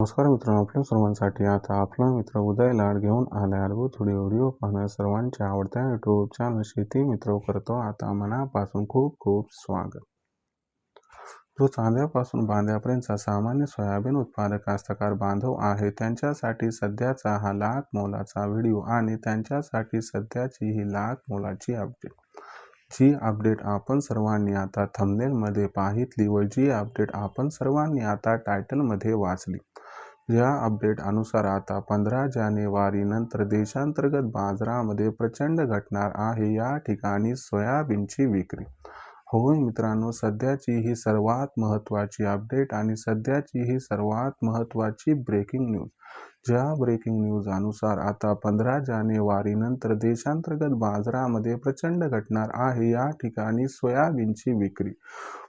नमस्कार मित्रांनो, आपल्या सर्वांसाठी आता आपला मित्र उदय लाड घेऊन आलाय अद्भुत व्हिडिओ पाहणं सर्वांच्या आवडत्या यूट्यूब चॅनल शेती मित्र करतो आता मनापासून खूप खूप स्वागत. जो चांद्यापासून बांध्यापर्यंतचा सामान्य सोयाबीन उत्पादक कास्तकार बांधव आहे त्यांच्यासाठी सध्याचा हा लाख मोलाचा व्हिडिओ आणि त्यांच्यासाठी सध्याची ही लाख मोलाची अपडेट. जी अपडेट आपण सर्वांनी आता थंबनेलमध्ये पाहितली व जी अपडेट आपण सर्वांनी आता टायटलमध्ये वाचली. या अपडेट अनुसार आता 15 जानेवारी नंतर देशांतर्गत बाजारामध्ये प्रचंड घटणार आहे या ठिकाणी सोयाबीनची विक्री. होय मित्रांनो, सध्याची ही सर्वात महत्त्वाची अपडेट आणि सध्याची ही सर्वात महत्त्वाची ब्रेकिंग न्यूज. ज्या ब्रेकिंग न्यूज अनुसार आता 15 जानेवारी नंतर देशांतर्गत बाजारामध्ये प्रचंड घटणार आहे या ठिकाणी सोयाबीनची विक्री.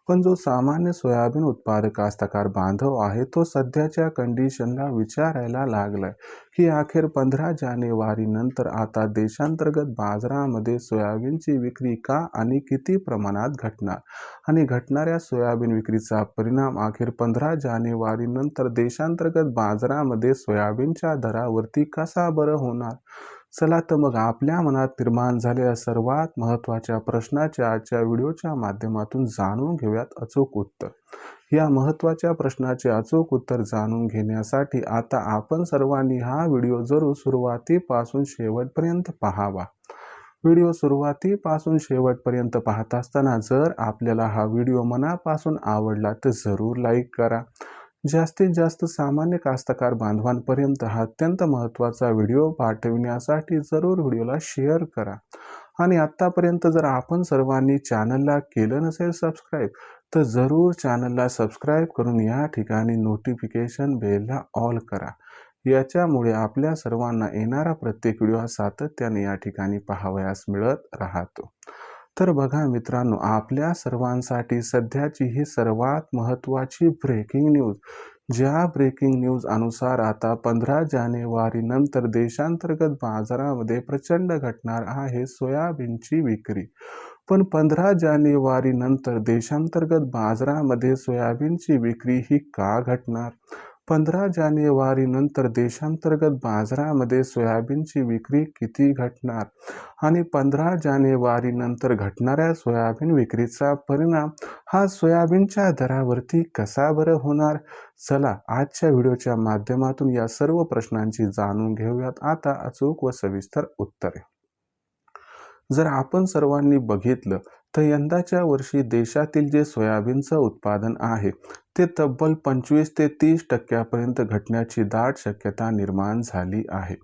पण जो सामान्य सोयाबीन उत्पादक कास्तकार बांधव आहे तो सध्याच्या कंडिशनला विचारायला लागलाय की अखेर 15 जानेवारी नंतर आता देशांतर्गत बाजारामध्ये सोयाबीनची विक्री का आणि किती प्रमाणात घटणार आणि घटणाऱ्या सोयाबीन विक्रीचा परिणाम अखेर 15 जानेवारी नंतर देशांतर्गत बाजारामध्ये सोयाबीनच्या दरावरती कसा बरं होणार. चला तर मग आपल्या मनात निर्माण झालेल्या सर्वात महत्त्वाच्या प्रश्नाच्या आजच्या व्हिडिओच्या माध्यमातून जाणून घेऊयात अचूक उत्तर. या महत्त्वाच्या प्रश्नाचे अचूक उत्तर जाणून घेण्यासाठी आता आपण सर्वांनी हा व्हिडिओ जरूर सुरुवातीपासून शेवटपर्यंत पाहावा. व्हिडिओ सुरुवातीपासून शेवटपर्यंत पाहत असताना जर आपल्याला हा व्हिडिओ मनापासून आवडला तर जरूर लाईक करा. जास्तीत जास्त सामान्य कास्तकार बांधवांपर्यंत हा अत्यंत महत्त्वाचा व्हिडिओ पाठविण्यासाठी जरूर व्हिडिओला शेअर करा. आणि आत्तापर्यंत जर आपण सर्वांनी चॅनलला केलं नसेल सबस्क्राईब तर जरूर चॅनलला सबस्क्राईब करून या ठिकाणी नोटिफिकेशन बेलला ऑल करा. याच्यामुळे आपल्या सर्वांना येणारा प्रत्येक व्हिडिओ सातत्याने या ठिकाणी पाहावयास मिळत राहतो. तर बघा मित्रांनो, आपल्या सर्वांसाठी सध्याची ही सर्वात महत्त्वाची ब्रेकिंग न्यूज. ज्या ब्रेकिंग न्यूज अनुसार आता 15 जानेवारी नंतर देशांतर्गत बाजारामध्ये प्रचंड घटणार आहे सोयाबीनची विक्री. पण 15 जानेवारी नंतर देशांतर्गत बाजारामध्ये सोयाबीनची विक्री ही का घटणार. 15 जानेवारी नंतर देशांतर्गत बाजारामध्ये सोयाबीनची विक्री किती घटणार आणि 15 जानेवारी नंतर घटणाऱ्या सोयाबीन विक्रीचा परिणाम हा सोयाबीनच्या दरावरती कसा बरं होणार. चला आजच्या व्हिडिओच्या माध्यमातून या सर्व प्रश्नांची जाणून घेऊयात आता अचूक व सविस्तर उत्तरे. जर आपण सर्वांनी बघितलं तर यंदाच्या वर्षी देशातील जे सोयाबीनचं उत्पादन आहे ते तब्बल 25 ते 30% घटण्याची दाट शक्यता निर्माण झाली आहे.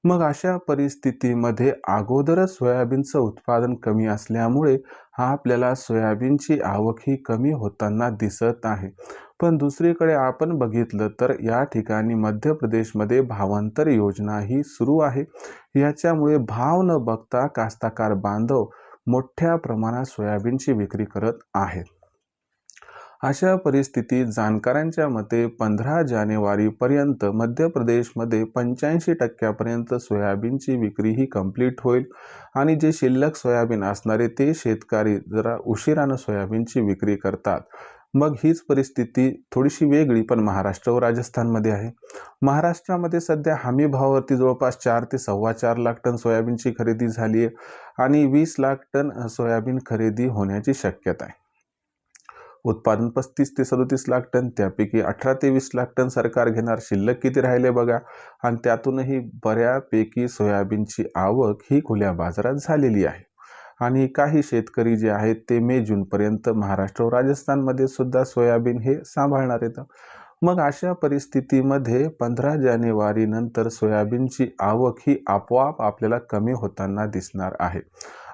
मग अशा परिस्थितीमध्ये अगोदरच सोयाबीनचं उत्पादन कमी असल्यामुळे आपल्याला सोयाबीनची आवक ही कमी होताना दिसत आहे. पण दुसरीकडे आपण बघितलं तर या ठिकाणी मध्य प्रदेशमध्ये भावांतर योजना ही सुरू आहे. याच्यामुळे भाव न बघता कास्तकार बांधव मोठ्या प्रमाणात सोयाबीनची विक्री करत आहेत. अशा परिस्थितीत जाणकारांच्या मते 15 जानेवारी पर्यंत मध्य प्रदेशमध्ये 85% सोयाबीनची विक्री ही कंप्लीट होईल आणि जे शिल्लक सोयाबीन असणारे ते शेतकरी जरा उशिरानं सोयाबीनची विक्री करतात. मग हीच परिस्थिती थोडीशी वेगळी पण महाराष्ट्र व राजस्थानमध्ये आहे. महाराष्ट्रामध्ये सध्या हमी भावावरती जवळपास 4 ते 4.25 लाख टन सोयाबीनची खरेदी झाली आहे आणि 20 लाख टन सोयाबीन खरेदी होण्याची शक्यता आहे. उत्पादन 35 ते 37 लाख टन, त्यापैकी 18 ते 20 लाख टन सरकार घेणार. शिल्लक किती राहिले बघा. आणि त्यातूनही बऱ्यापैकी सोयाबीनची आवक ही खुल्या बाजारात झालेली आहे. आणि काही शेतकरी जे आहेत ते मे जूनपर्यंत महाराष्ट्र व राजस्थानमध्ये सुद्धा सोयाबीन हे सांभाळणार आहेत. मग अशा परिस्थितीमध्ये 15 जानेवारी नंतर सोयाबीनची आवक ही आपोआप आपल्याला कमी होताना दिसणार आहे.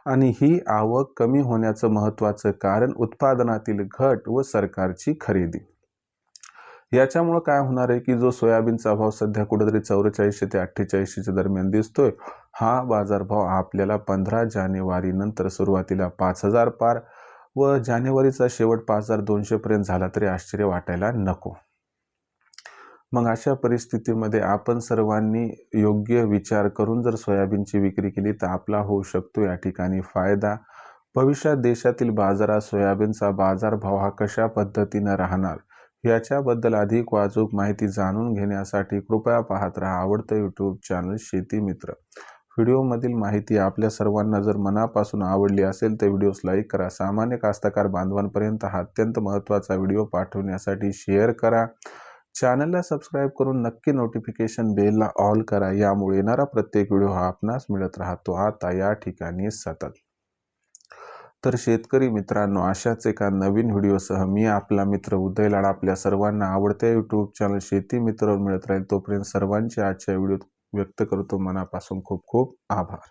आणि ही आवक कमी होण्याचं महत्त्वाचं कारण उत्पादनातील घट व सरकारची खरेदी. याच्यामुळे काय होणार आहे की जो सोयाबीनचा भाव सध्या कुठेतरी 4400 ते 4800 दरम्यान दिसतोय, हा बाजारभाव आपल्याला 15 जानेवारी नंतर सुरुवातीला 5000 पार व जानेवारीचा शेवट 5200 पर्यंत झाला तरी आश्चर्य वाटायला नको. मग अशा परिस्थितीमध्ये आपण सर्वांनी योग्य विचार करून जर सोयाबीनची विक्री केली तर आपला होऊ शकतो या ठिकाणी फायदा. भविष्यात देशातील बाजारात सोयाबीनचा बाजारभाव हा कशा पद्धतीने राहणार याच्याबद्दल अधिक वाचूक माहिती जाणून घेण्यासाठी कृपया पाहत राहा आवडतं यूट्यूब चॅनल शेती मित्र. व्हिडिओमधील माहिती आपल्या सर्वांना जर मनापासून आवडली असेल तर व्हिडिओस लाईक करा. सामान्य कास्तकार बांधवांपर्यंत हा अत्यंत महत्त्वाचा व्हिडिओ पाठवण्यासाठी शेअर करा. चॅनलला सबस्क्राईब करून नक्की नोटिफिकेशन बेलला ऑल करा. यामुळे येणारा प्रत्येक व्हिडिओ हा आपणास मिळत राहतो आता या ठिकाणी सतत. तर शेतकरी मित्रांनो, अशाच एका नवीन व्हिडिओसह मी आपला मित्र उदय लाड आपल्या सर्वांना आवडत्या यूट्यूब चॅनल शेती मित्रावर मिळत राहील. तोपर्यंत सर्वांचे आजच्या व्हिडिओत व्यक्त करतो मनापासून खूप खूप आभार.